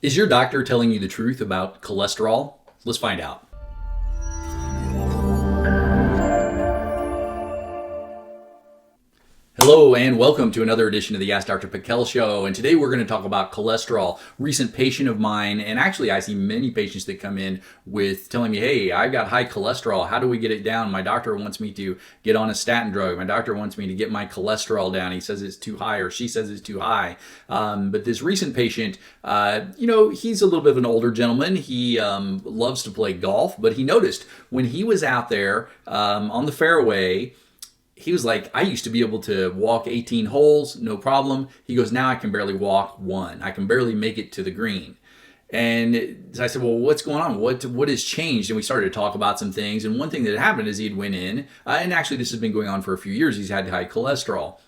Is your doctor telling you the truth about cholesterol? Let's find out. Hello and welcome to another edition of the Ask Dr. Pickel Show, and today we're going to talk about cholesterol. Recent patient of mine, and actually I see many patients that come in with telling me, hey, I've got high cholesterol, how do we get it down? My doctor wants me to get on a statin drug. My doctor wants me to get my cholesterol down. He says it's too high, or she says it's too high. But this recent patient, he's a little bit of an older gentleman. He loves to play golf, but he noticed when he was out there on the fairway, he was like, I used to be able to walk 18 holes, no problem. He goes, now I can barely walk one. I can barely make it to the green. And I said, well, what's going on? What has changed? And we started to talk about some things. And one thing that happened is he'd went in, and actually this has been going on for a few years. He's had high cholesterol.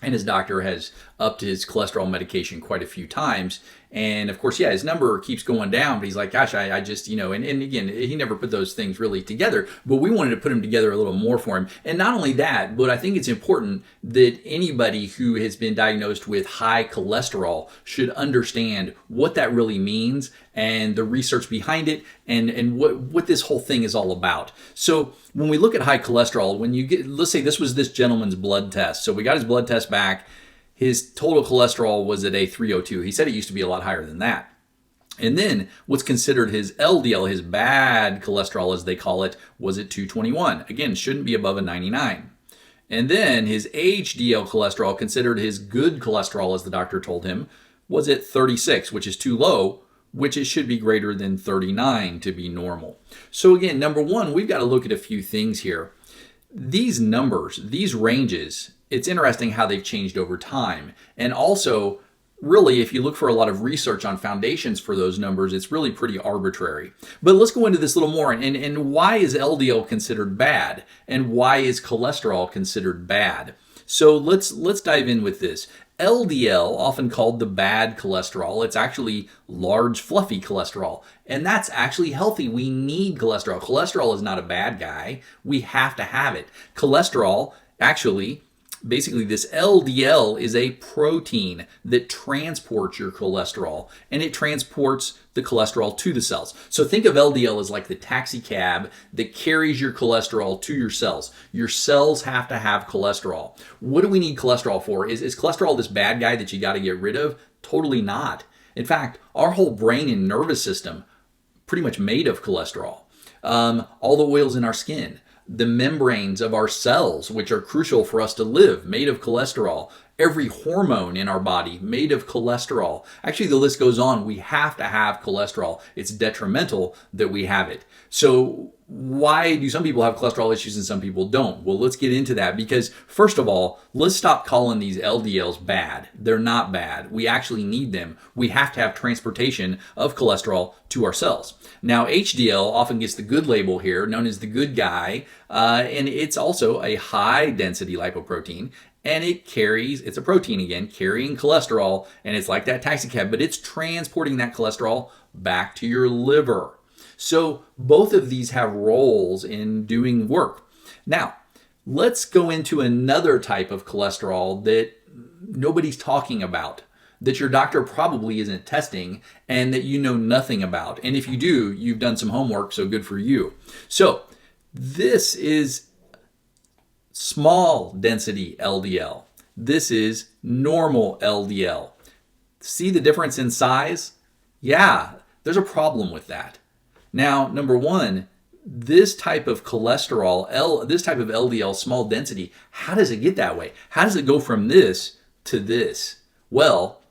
And his doctor has upped his cholesterol medication quite a few times. And of course, his number keeps going down, but he's like, gosh, I just, and again, he never put those things really together, but we wanted to put them together a little more for him. And not only that, but I think it's important that anybody who has been diagnosed with high cholesterol should understand what that really means and the research behind it and what this whole thing is all about. So when we look at high cholesterol, when you get, let's say this was this gentleman's blood test. So we got his blood test back. His total cholesterol was at a 302. He said it used to be a lot higher than that. And then what's considered his LDL, his bad cholesterol as they call it, was at 221. Again, shouldn't be above a 99. And then his HDL cholesterol, considered his good cholesterol as the doctor told him, was at 36, which is too low, which it should be greater than 39 to be normal. So again, number one, we've got to look at a few things here. These numbers, these ranges, it's interesting how they've changed over time. And also, really, if you look for a lot of research on foundations for those numbers, it's really pretty arbitrary. But let's go into this a little more. And why is LDL considered bad? And why is cholesterol considered bad? So let's dive in with this. LDL, often called the bad cholesterol, it's actually large, fluffy cholesterol. And that's actually healthy. We need cholesterol. Cholesterol is not a bad guy. We have to have it. Cholesterol, actually, basically this LDL is a protein that transports your cholesterol, and it transports the cholesterol to the cells. So think of LDL as like the taxi cab that carries your cholesterol to your cells. Your cells have to have cholesterol. What do we need cholesterol for? Is cholesterol this bad guy that you got to get rid of? Totally not. In fact, our whole brain and nervous system pretty much made of cholesterol. All the oils in our skin, the membranes of our cells, which are crucial for us to live, made of cholesterol. Every hormone in our body made of cholesterol. Actually, the list goes on. We have to have cholesterol. It's detrimental that we have it. So why do some people have cholesterol issues and some people don't? Well, let's get into that because first of all, let's stop calling these LDLs bad. They're not bad. We actually need them. We have to have transportation of cholesterol to our cells. Now, HDL often gets the good label here, known as the good guy, and it's also a high density lipoprotein. And it's a protein again, carrying cholesterol, and it's like that taxi cab, but it's transporting that cholesterol back to your liver. So both of these have roles in doing work. Now, let's go into another type of cholesterol that nobody's talking about, that your doctor probably isn't testing, and that you know nothing about. And if you do, you've done some homework, so good for you. So this is small density LDL. This is normal LDL. See the difference in size? Yeah, there's a problem with that. Now, number one, this type of cholesterol, this type of LDL, small density, how does it get that way? How does it go from this to this? Well,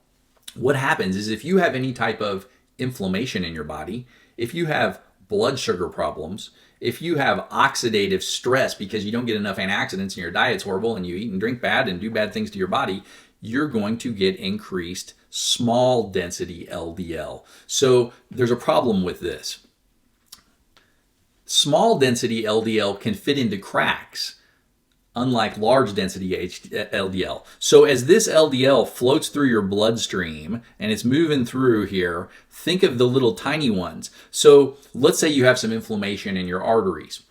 what happens is if you have any type of inflammation in your body, if you have blood sugar problems, if you have oxidative stress because you don't get enough antioxidants and your diet's horrible and you eat and drink bad and do bad things to your body, you're going to get increased small density LDL. So there's a problem with this. Small density LDL can fit into cracks, unlike large density LDL. So as this LDL floats through your bloodstream and it's moving through here, think of the little tiny ones. So let's say you have some inflammation in your arteries,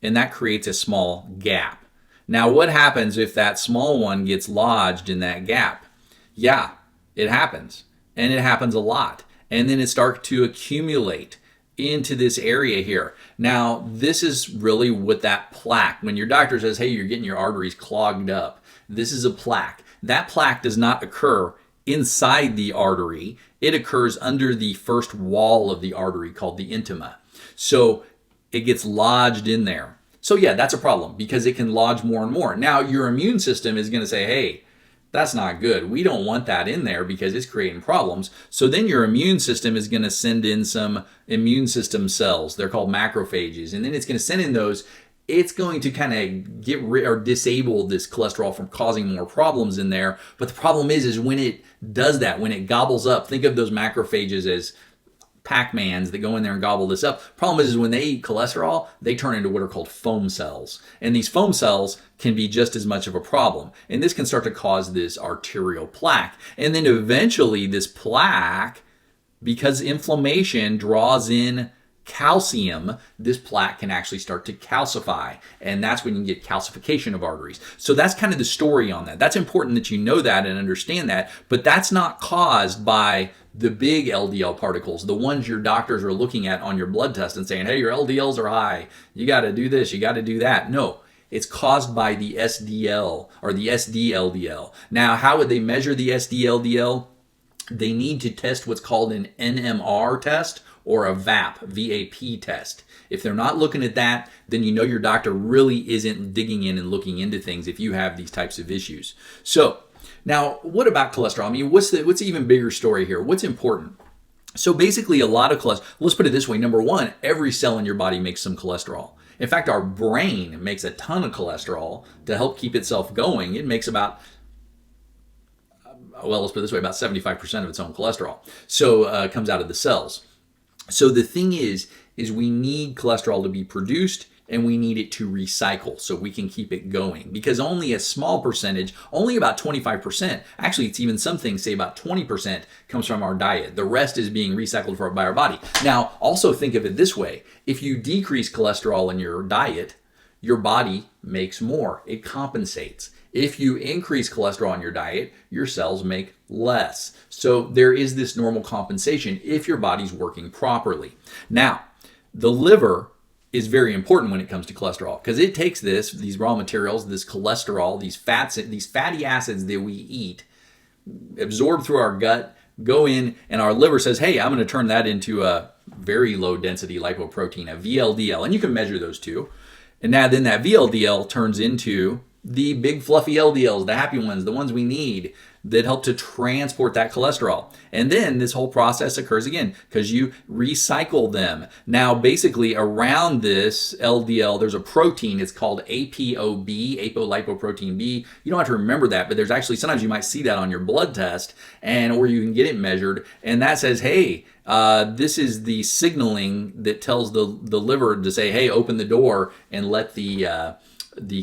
and that creates a small gap. Now, what happens if that small one gets lodged in that gap? Yeah, it happens, and it happens a lot. and then it starts to accumulate into this area here. Now, this is really what that plaque, when your doctor says, hey, you're getting your arteries clogged up, this is a plaque. That plaque does not occur inside the artery. It occurs under the first wall of the artery called the intima. So it gets lodged in there. So yeah, that's a problem because it can lodge more and more. Now, your immune system is going to say, hey, that's not good. We don't want that in there because it's creating problems. So then your immune system is going to send in some immune system cells. They're called macrophages. And then it's going to send in those. It's going to kind of get rid or disable this cholesterol from causing more problems in there. But the problem is when it does that, when it gobbles up, think of those macrophages as Pac-Mans that go in there and gobble this up. Problem is when they eat cholesterol, they turn into what are called foam cells. And these foam cells can be just as much of a problem. And this can start to cause this arterial plaque. And then eventually this plaque, because inflammation draws in calcium, this plaque can actually start to calcify. And that's when you get calcification of arteries. So that's kind of the story on that. That's important that you know that and understand that. But that's not caused by the big LDL particles, the ones your doctors are looking at on your blood test and saying, hey, your LDLs are high. You got to do this. You got to do that. No, it's caused by the SDL or the SD-LDL. Now, how would they measure the SD-LDL? They need to test what's called an NMR test or a VAP test. If they're not looking at that, then you know your doctor really isn't digging in and looking into things if you have these types of issues. So now, what about cholesterol? I mean, what's the even bigger story here? What's important? So basically, a lot of cholesterol, let's put it this way. Number one, every cell in your body makes some cholesterol. In fact, our brain makes a ton of cholesterol to help keep itself going. It makes about, well, let's put it this way, about 75% of its own cholesterol. So it comes out of the cells. So the thing is we need cholesterol to be produced and we need it to recycle so we can keep it going because only a small percentage, only about 25%, actually it's even some things say about 20% comes from our diet. The rest is being recycled by our body. Now, also think of it this way. If you decrease cholesterol in your diet, your body makes more. It compensates. If you increase cholesterol in your diet, your cells make less. So there is this normal compensation if your body's working properly. Now, the liver is very important when it comes to cholesterol because it takes these raw materials, this cholesterol, these fatty acids that we eat, absorb through our gut, go in, and our liver says, hey, I'm going to turn that into a very low density lipoprotein, a VLDL, and you can measure those too. And now then that VLDL turns into the big fluffy LDLs, the happy ones, the ones we need that help to transport that cholesterol. And then this whole process occurs again because you recycle them. Now, basically around this LDL, there's a protein. It's called ApoB, apolipoprotein B. You don't have to remember that, but there's actually, sometimes you might see that on your blood test or you can get it measured. And that says, hey, this is the signaling that tells the liver to say, hey, open the door and let the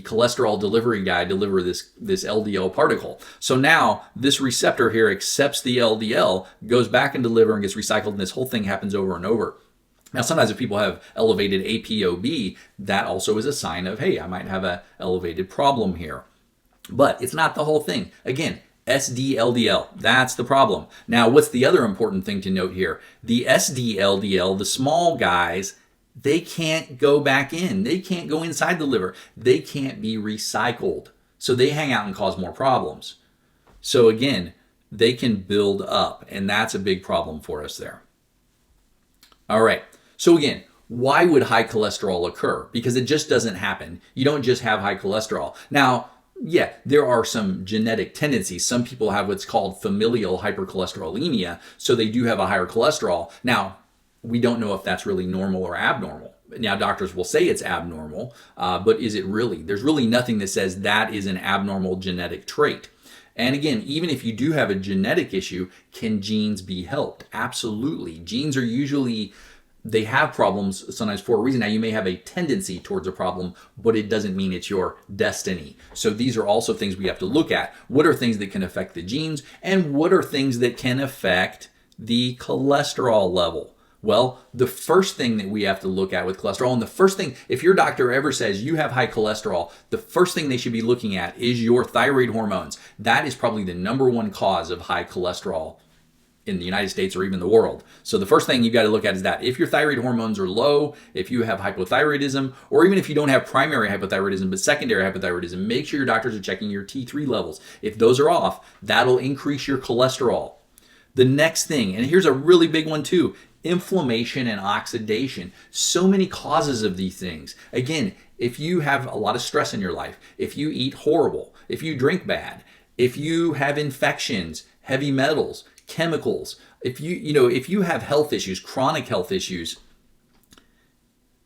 cholesterol delivery guy deliver this LDL particle. So now this receptor here accepts the LDL, goes back into the liver and gets recycled, and this whole thing happens over and over. Now, sometimes if people have elevated ApoB, that also is a sign of, hey, I might have an elevated problem here. But it's not the whole thing. Again, SD-LDL, that's the problem. Now, what's the other important thing to note here? The SD-LDL, the small guys, they can't go back in. They can't go inside the liver. They can't be recycled. So they hang out and cause more problems. So again, they can build up, and that's a big problem for us there. All right. So again, why would high cholesterol occur? Because it just doesn't happen. You don't just have high cholesterol. Now, yeah, there are some genetic tendencies. Some people have what's called familial hypercholesterolemia, so they do have a higher cholesterol. Now, we don't know if that's really normal or abnormal. Now, doctors will say it's abnormal, but is it really? There's really nothing that says that is an abnormal genetic trait. And again, even if you do have a genetic issue, can genes be helped? Absolutely. Genes are usually, they have problems sometimes for a reason. Now, you may have a tendency towards a problem, but it doesn't mean it's your destiny. So these are also things we have to look at. What are things that can affect the genes, and what are things that can affect the cholesterol level? Well, the first thing that we have to look at with cholesterol, and the first thing, if your doctor ever says you have high cholesterol, the first thing they should be looking at is your thyroid hormones. That is probably the number one cause of high cholesterol in the United States or even the world. So the first thing you got to look at is that if your thyroid hormones are low, if you have hypothyroidism, or even if you don't have primary hypothyroidism but secondary hypothyroidism, make sure your doctors are checking your T3 levels. If those are off, that'll increase your cholesterol. The next thing, and here's a really big one too, inflammation and oxidation. So many causes of these things. Again, if you have a lot of stress in your life, if you eat horrible, if you drink bad, if you have infections, heavy metals, chemicals, if you have health issues, chronic health issues,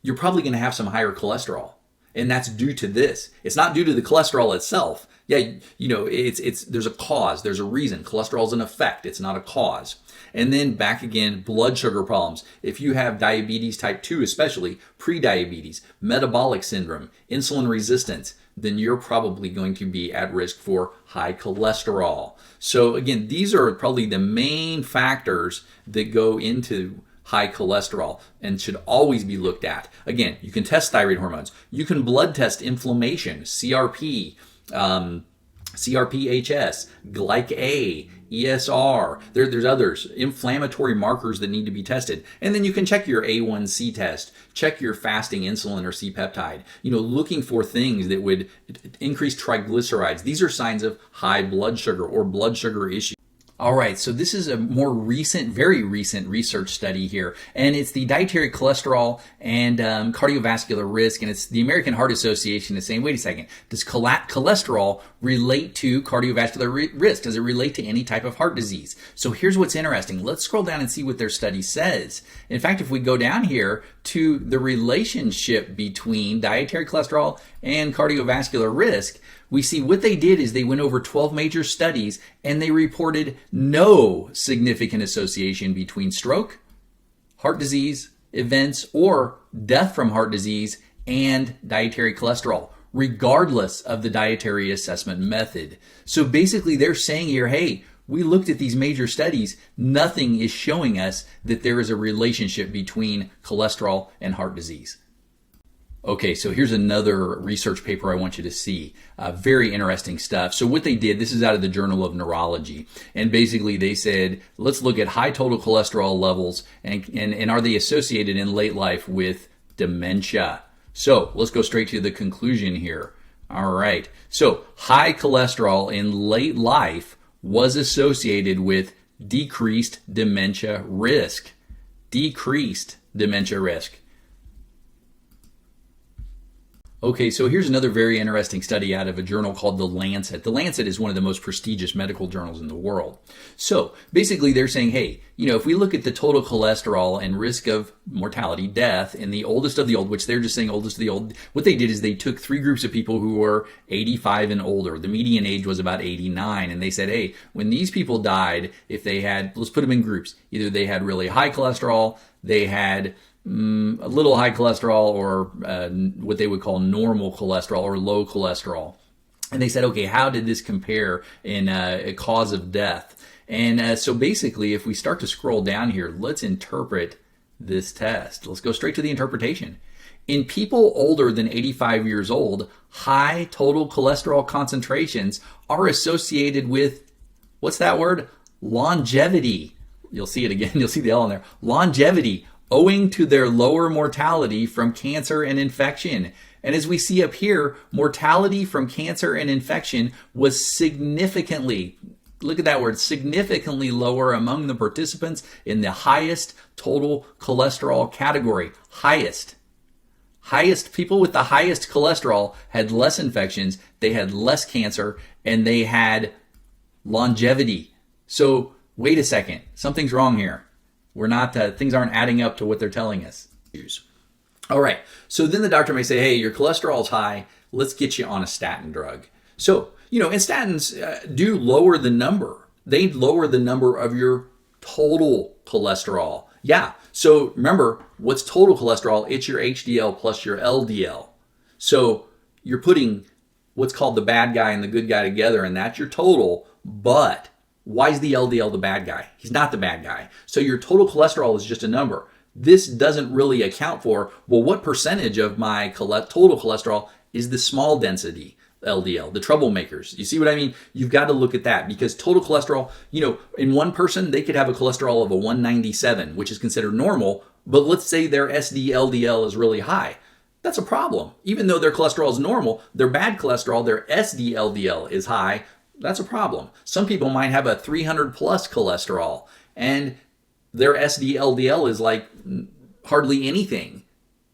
you're probably going to have some higher cholesterol. And that's due to this. It's not due to the cholesterol itself. Yeah, there's a cause, there's a reason. Cholesterol is an effect, it's not a cause. And then back again, blood sugar problems. If you have diabetes type 2, especially pre-diabetes, metabolic syndrome, insulin resistance, then you're probably going to be at risk for high cholesterol. So again, these are probably the main factors that go into high cholesterol and should always be looked at. Again, you can test thyroid hormones. You can blood test inflammation, CRP, CRPHS, Glyc-A, ESR. There's others, inflammatory markers that need to be tested. And then you can check your A1C test, check your fasting insulin or C-peptide, looking for things that would increase triglycerides. These are signs of high blood sugar or blood sugar issues. All right, so this is a more recent, very recent research study here, and it's the Dietary Cholesterol and Cardiovascular Risk, and it's the American Heart Association is saying, wait a second, does cholesterol relate to cardiovascular risk? Does it relate to any type of heart disease? So here's what's interesting. Let's scroll down and see what their study says. In fact, if we go down here to the relationship between dietary cholesterol and cardiovascular risk, we see what they did is they went over 12 major studies and they reported no significant association between stroke, heart disease events, or death from heart disease and dietary cholesterol, regardless of the dietary assessment method. So basically they're saying here, hey, we looked at these major studies, nothing is showing us that there is a relationship between cholesterol and heart disease. Okay, so here's another research paper I want you to see. Very interesting stuff. So what they did, this is out of the Journal of Neurology, and basically they said, let's look at high total cholesterol levels and are they associated in late life with dementia? So let's go straight to the conclusion here. All right, so high cholesterol in late life was associated with decreased dementia risk. Decreased dementia risk. Okay, so here's another very interesting study out of a journal called The Lancet. The Lancet is one of the most prestigious medical journals in the world. So basically they're saying, hey, if we look at the total cholesterol and risk of mortality, death in the oldest of the old, which they're just saying oldest of the old, what they did is they took 3 groups of people who were 85 and older. The median age was about 89. And they said, hey, when these people died, if they had, let's put them in groups. Either they had really high cholesterol, they had a little high cholesterol, or what they would call normal cholesterol or low cholesterol. And they said, okay, how did this compare in a cause of death? And so basically, if we start to scroll down here, let's interpret this test. Let's go straight to the interpretation. In people older than 85 years old, high total cholesterol concentrations are associated with, what's that word? Longevity. You'll see it again. You'll see the L in there. Longevity, owing to their lower mortality from cancer and infection. And as we see up here, mortality from cancer and infection was significantly, look at that word, significantly lower among the participants in the highest total cholesterol category. Highest people with the highest cholesterol had less infections, they had less cancer, and they had longevity. So wait a second, something's wrong here. We're not, things aren't adding up to what they're telling us. All right, so then the doctor may say, hey, your cholesterol's high, let's get you on a statin drug. So, and statins do lower the number. They lower the number of your total cholesterol. Yeah, so remember, what's total cholesterol? It's your HDL plus your LDL. So you're putting what's called the bad guy and the good guy together, and that's your total, but why is the LDL the bad guy? He's not the bad guy. So your total cholesterol is just a number. This doesn't really account for, well, what percentage of my total cholesterol is the small density, LDL, the troublemakers. You see what I mean? You've got to look at that, because total cholesterol, in one person, they could have a cholesterol of a 197, which is considered normal, but let's say their SD-LDL is really high. That's a problem. Even though their cholesterol is normal, their bad cholesterol, their SD-LDL is high. That's a problem. Some people might have a 300 plus cholesterol and their SD-LDL is like hardly anything.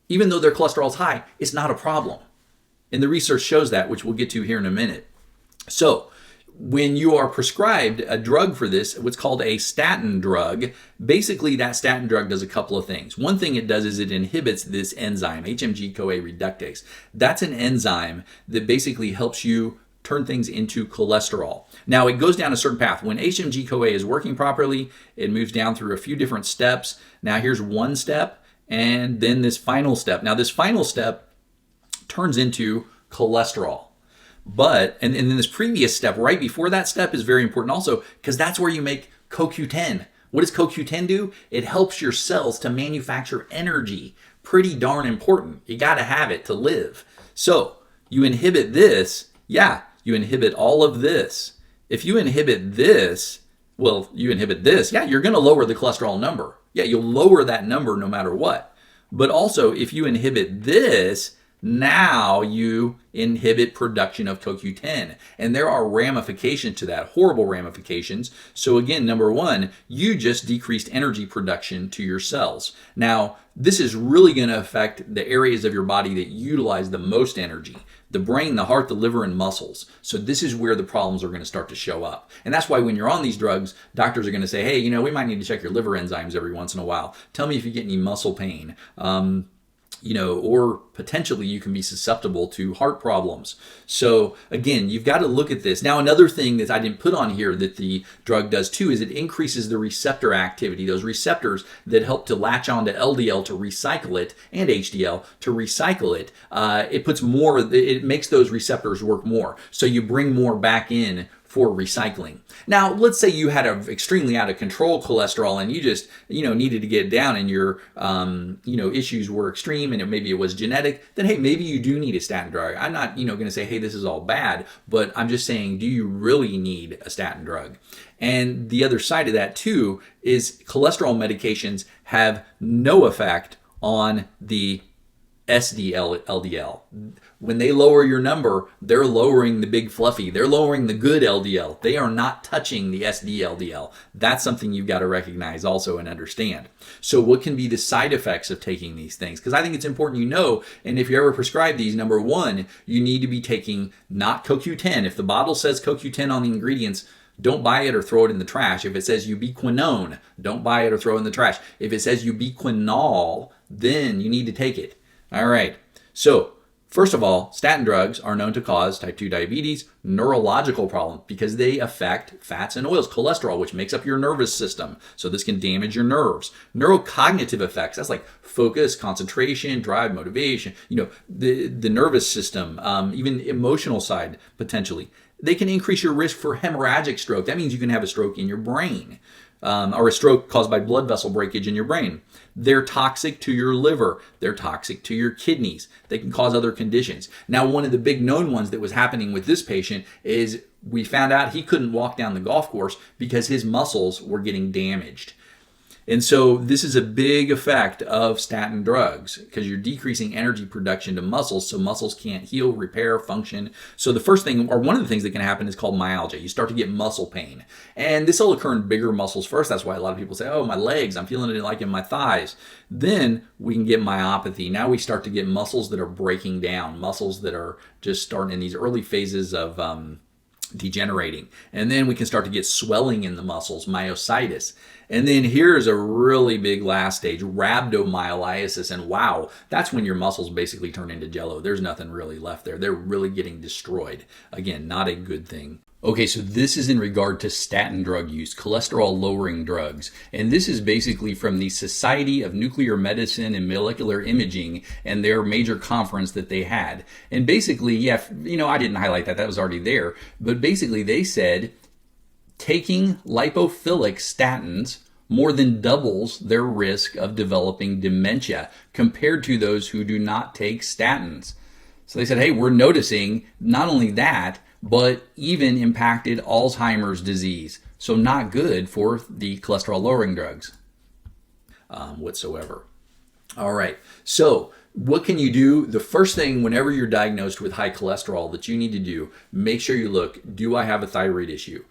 Even though their cholesterol is high, it's not a problem. And the research shows that, which we'll get to here in a minute. So when you are prescribed a drug for this, what's called a statin drug, basically that statin drug does a couple of things. One thing it does is it inhibits this enzyme, HMG-CoA reductase. That's an enzyme that basically helps you turn things into cholesterol. Now, it goes down a certain path. When HMG-CoA is working properly, it moves down through a few different steps. Now, here's one step, and then this final step. Now, this final step turns into cholesterol. And then this previous step, right before that step, is very important also, because that's where you make CoQ10. What does CoQ10 do? It helps your cells to manufacture energy. Pretty darn important. You got to have it to live. So you inhibit this, you inhibit all of this. If you inhibit this, you're going to lower the cholesterol number. Yeah, you'll lower that number no matter what. But also, if you inhibit this, now you inhibit production of CoQ10. And there are ramifications to that, horrible ramifications. So again, number one, you just decreased energy production to your cells. Now, this is really going to affect the areas of your body that utilize the most energy: the brain, the heart, the liver, and muscles. So this is where the problems are going to start to show up. And that's why when you're on these drugs, doctors are going to say, hey, we might need to check your liver enzymes every once in a while. Tell me if you get any muscle pain. Or potentially you can be susceptible to heart problems. So again, you've got to look at this. Now, another thing that I didn't put on here that the drug does too is it increases the receptor activity, those receptors that help to latch onto LDL to recycle it, and HDL to recycle it. It makes those receptors work more. So you bring more back in for recycling. Now, let's say you had an extremely out of control cholesterol and you just, needed to get it down, and your, issues were extreme, and maybe it was genetic, then hey, maybe you do need a statin drug. I'm not, going to say, hey, this is all bad, but I'm just saying, do you really need a statin drug? And the other side of that too is cholesterol medications have no effect on the SD-LDL. When they lower your number, they're lowering the big fluffy. They're lowering the good LDL. They are not touching the SD-LDL. That's something you've got to recognize also and understand. So what can be the side effects of taking these things? Because I think it's important and if you ever prescribe these, number one, you need to be taking not CoQ10. If the bottle says CoQ10 on the ingredients, don't buy it or throw it in the trash. If it says ubiquinone, don't buy it or throw it in the trash. If it says ubiquinol, then you need to take it. All right. So first of all, statin drugs are known to cause type 2 diabetes, neurological problems, because they affect fats and oils, cholesterol, which makes up your nervous system. So this can damage your nerves. Neurocognitive effects, that's like focus, concentration, drive, motivation, the nervous system, even emotional side potentially. They can increase your risk for hemorrhagic stroke. That means you can have a stroke in your brain. Or a stroke caused by blood vessel breakage in your brain. They're toxic to your liver. They're toxic to your kidneys. They can cause other conditions. Now, one of the big known ones that was happening with this patient is we found out he couldn't walk down the golf course because his muscles were getting damaged. And so this is a big effect of statin drugs, because you're decreasing energy production to muscles, so muscles can't heal, repair, function. So the first thing, or one of the things that can happen, is called myalgia. You start to get muscle pain. And this will occur in bigger muscles first. That's why a lot of people say, oh, my legs, I'm feeling it like in my thighs. Then we can get myopathy. Now we start to get muscles that are breaking down, muscles that are just starting in these early phases of degenerating. And then we can start to get swelling in the muscles, myositis. And then here's a really big last stage, rhabdomyolysis. And wow, that's when your muscles basically turn into jello. There's nothing really left there. They're really getting destroyed. Again, not a good thing. Okay, so this is in regard to statin drug use, cholesterol lowering drugs. And this is basically from the Society of Nuclear Medicine and Molecular Imaging and their major conference that they had. And basically, I didn't highlight that. That was already there. But basically they said taking lipophilic statins more than doubles their risk of developing dementia compared to those who do not take statins. So they said, hey, we're noticing not only that, but even impacted Alzheimer's disease. So not good for the cholesterol lowering drugs whatsoever. All right. So what can you do? The first thing, whenever you're diagnosed with high cholesterol, that you need to do, make sure you look, do I have a thyroid issue?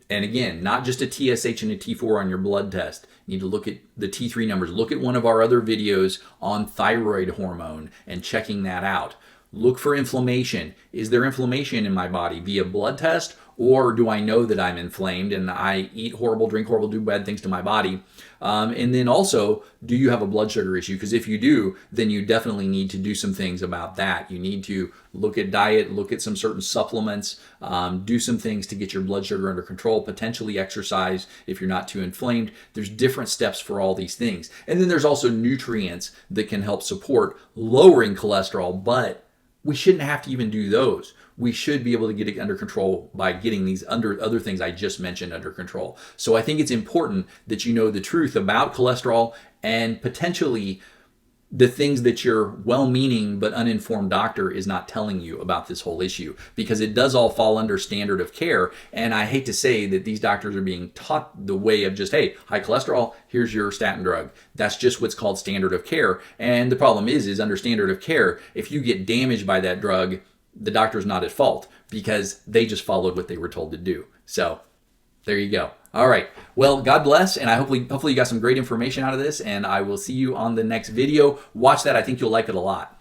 And again, not just a TSH and a T4 on your blood test. You need to look at the T3 numbers. Look at one of our other videos on thyroid hormone and checking that out. Look for inflammation. Is there inflammation in my body via blood test, or do I know that I'm inflamed and I eat horrible, drink horrible, do bad things to my body? And then also, do you have a blood sugar issue? Because if you do, then you definitely need to do some things about that. You need to look at diet, look at some certain supplements, do some things to get your blood sugar under control, potentially exercise if you're not too inflamed. There's different steps for all these things. And then there's also nutrients that can help support lowering cholesterol, but we shouldn't have to even do those. We should be able to get it under control by getting these other things I just mentioned under control. So I think it's important that you know the truth about cholesterol and potentially the things that your well-meaning but uninformed doctor is not telling you about this whole issue, because it does all fall under standard of care. And I hate to say that these doctors are being taught the way of just, hey, high cholesterol, here's your statin drug. That's just what's called standard of care. And the problem is under standard of care, if you get damaged by that drug, the doctor's not at fault because they just followed what they were told to do. So there you go. All right. Well, God bless. And I hopefully you got some great information out of this, and I will see you on the next video. Watch that. I think you'll like it a lot.